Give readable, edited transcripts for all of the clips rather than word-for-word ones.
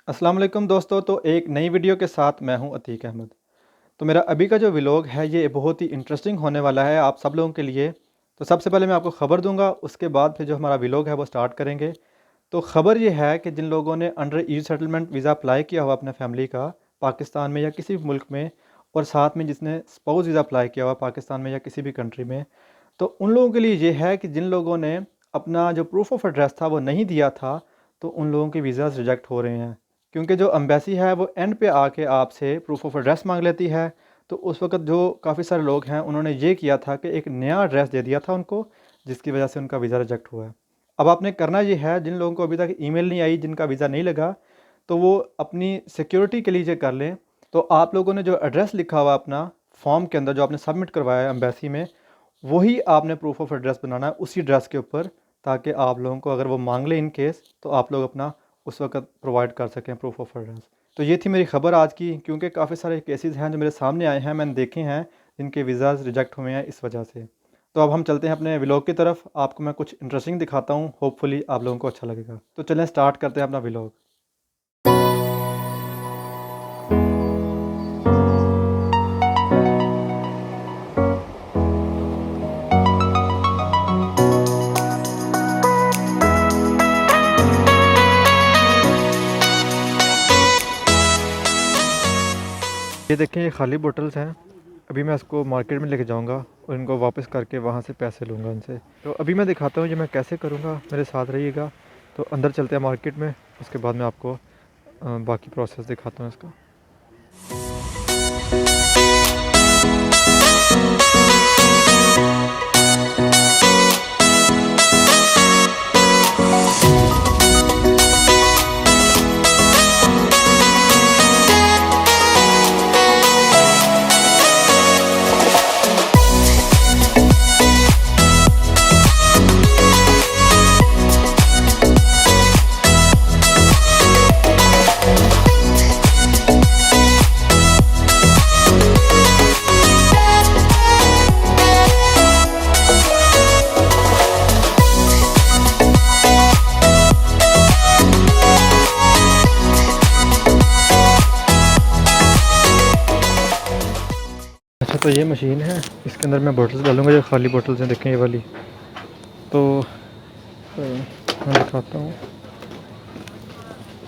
अस्सलाम वालेकुम दोस्तों। तो एक नई वीडियो के साथ मैं हूं अतीक अहमद। तो मेरा अभी का जो व्लॉग है ये बहुत ही इंटरेस्टिंग होने वाला है आप सब लोगों के लिए। तो सबसे पहले मैं आपको ख़बर दूंगा, उसके बाद फिर जो हमारा व्लॉग है वो स्टार्ट करेंगे। तो ख़बर ये है कि जिन लोगों ने under ease settlement visa apply किया हुआ अपने फैमिली का पाकिस्तान में या किसी भी मुल्क में, और साथ में जिसने स्पाउस वीज़ा अप्लाई किया हुआ पाकिस्तान में या किसी भी कंट्री में, तो उन लोगों के लिए ये है कि जिन लोगों ने अपना जो प्रूफ ऑफ एड्रेस था वो नहीं दिया था, तो उन लोगों के वीज़ाज़ रिजेक्ट हो रहे हैं। क्योंकि जो एम्बेसी है वो एंड पे आके आपसे प्रूफ ऑफ एड्रेस मांग लेती है। तो उस वक्त जो काफ़ी सारे लोग हैं उन्होंने ये किया था कि एक नया एड्रेस दे दिया था उनको, जिसकी वजह से उनका वीज़ा रिजेक्ट हुआ है। अब आपने करना ये है, जिन लोगों को अभी तक ईमेल नहीं आई, जिनका वीज़ा नहीं लगा, तो वो अपनी सिक्योरिटी के लिए ये कर लें। तो आप लोगों ने जो एड्रेस लिखा हुआ अपना फॉर्म के अंदर जो आपने सबमिट करवाया है एम्बेसी में, वही आपने प्रूफ ऑफ एड्रेस बनाना है उसी एड्रेस के ऊपर, ताकि आप लोगों को अगर वो मांग ले इन केस, तो आप लोग अपना उस वक्त प्रोवाइड कर सकें प्रूफ ऑफ एड्रेस। तो ये थी मेरी ख़बर आज की, क्योंकि काफ़ी सारे केसेस हैं जो मेरे सामने आए हैं, मैंने देखे हैं, जिनके वीज़ाज़ रिजेक्ट हुए हैं इस वजह से। तो अब हम चलते हैं अपने व्लॉग की तरफ। आपको मैं कुछ इंटरेस्टिंग दिखाता हूँ, होपफुली आप लोगों को अच्छा लगेगा। तो चलें स्टार्ट करते हैं अपना व्लॉग। ये देखें, ये खाली बोतल्स हैं। अभी मैं इसको मार्केट में लेके जाऊंगा और इनको वापस करके वहाँ से पैसे लूँगा इनसे। तो अभी मैं दिखाता हूँ ये मैं कैसे करूँगा, मेरे साथ रहिएगा। तो अंदर चलते हैं मार्केट में, उसके बाद मैं आपको बाकी प्रोसेस दिखाता हूँ इसका। अच्छा, तो ये मशीन है, इसके अंदर मैं बोतल्स डालूँगा। जो खाली बोतल्स हैं देखें, ये वाली। तो मैं दिखाता हूँ,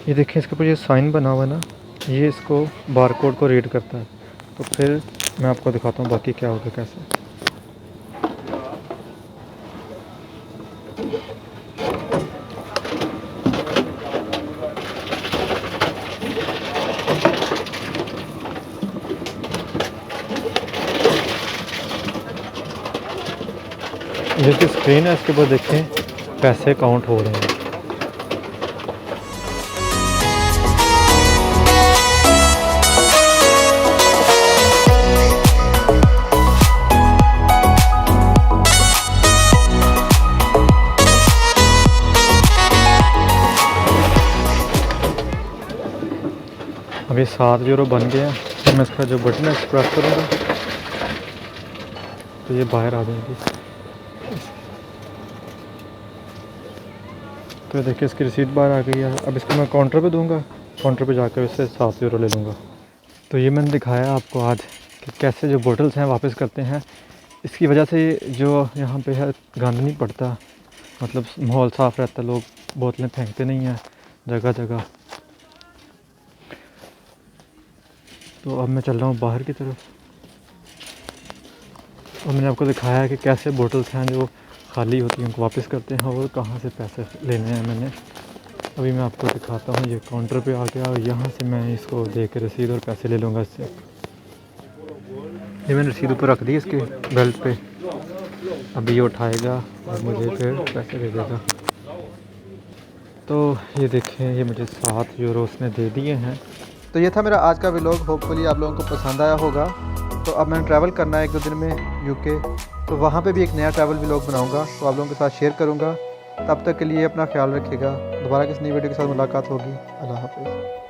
ये देखें, इसके ऊपर ये साइन बना हुआ है ना, ये इसको बारकोड को रीड करता है। तो फिर मैं आपको दिखाता हूँ बाकी क्या होगा कैसे। ये जो स्क्रीन है इसके ऊपर देखें पैसे काउंट हो रहे हैं। अब ये 7 यूरो बन गए हैं। तो मैं इसका जो बटन है इस प्रेस करूँगा तो ये बाहर आ जाएगी। तो देखिए इसकी रसीद बाहर आ गई है। अब इसको मैं काउंटर पे दूंगा, काउंटर पे जाकर इससे 7 यूरो ले लूँगा। तो ये मैंने दिखाया आपको आज कि कैसे जो बोतल्स हैं वापस करते हैं। इसकी वजह से जो यहाँ पे है गंद नहीं पड़ता, मतलब माहौल साफ़ रहता, लोग बोतलें फेंकते नहीं हैं जगह जगह। तो अब मैं चल रहा हूँ बाहर की तरफ, और मैंने आपको दिखाया है कि कैसे बोतल्स हैं जो खाली होती हैं उनको वापस करते हैं और कहाँ से पैसे लेने हैं मैंने। अभी मैं आपको दिखाता हूँ, ये काउंटर पे आ गया और यहाँ से मैं इसको दे के रसीद और पैसे ले लूँगा इससे। ये मैंने रसीद ऊपर रख दी इसके बेल्ट पे। अभी ये उठाएगा और मुझे फिर पैसे दे देगा। तो ये देखें, ये मुझे 7 यूरो उसने दे दिए हैं। तो ये था मेरा आज का व्लॉग, होपफुली आप लोगों को पसंद आया होगा। तो अब मैंने ट्रैवल करना है 1-2 दिन में यूके, तो वहाँ पे भी एक नया ट्रैवल व्लॉग बनाऊँगा, तो आप लोगों के साथ शेयर करूँगा। तब तक के लिए अपना ख्याल रखिएगा। दोबारा किसी नई वीडियो के साथ मुलाकात होगी। अल्लाह हाफ़िज़।